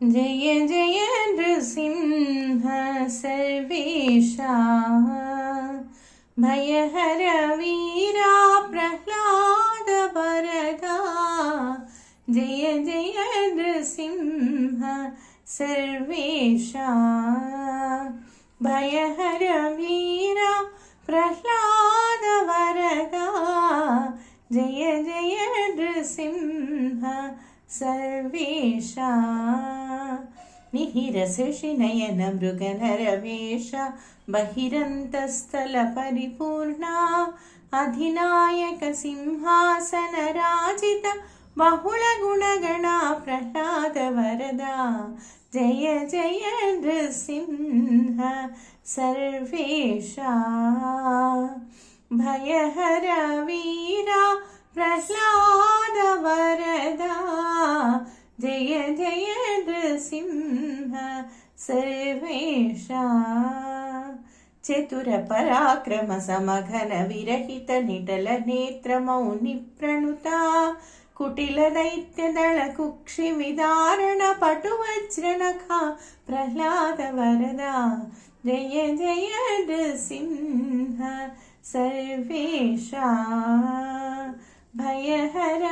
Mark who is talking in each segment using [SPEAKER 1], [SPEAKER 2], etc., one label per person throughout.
[SPEAKER 1] जय जय नृसिंह सर्वेशा भयहर वीरा प्रह्लाद वरदा। जय जय नृसिंह सर्वेशा भयहर वीरा प्रह्लाद वरदा। जय जय नृसिंह सर्वेशा मिहिर शशिनयन मृगनरवेश बहिरन्तस्थल परिपूर्णा अधिनायक सिंहासन राजित बहुल गुणगणा प्रह्लाद वरदा। जय जय नृसिंह सर्वेशा भयहर वीरा प्रह्लाद वरदा। जय जय नृसिंह सर्वेशा चतुर पराक्रम समघन विरहित निटल नेत्र मौनि प्रणुता कुटिल दैत्य दल कुक्षि विदारण पटु वज्रनखा प्रह्लाद वरदा। जय जय नृसिंह सर्वेशा भयहर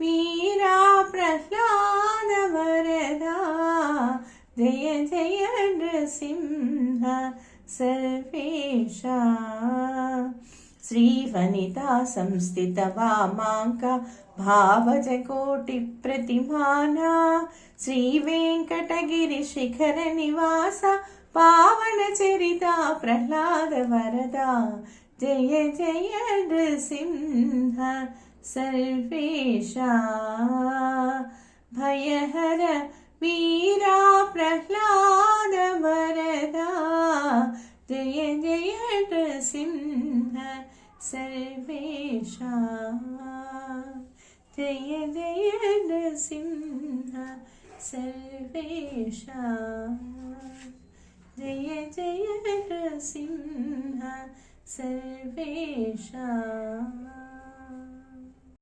[SPEAKER 1] वीरा प्रह्लाद वरदा। जय जय नृसिंह सर्वेशा श्रीवनिता संस्थित वामांक भावज कोटि प्रतिमाना श्रीवेंकटगिरि शिखर निवास पावन चरिता प्रह्लाद वरदा। जय जय नृसिंह सर्वेशा भयहर वीरा प्रह्लाद वरदा। जय जय नृसिंह सर्वेशा जय जय नृसिंह सर्वेशा जय जय नृसिंह सर्वेशा।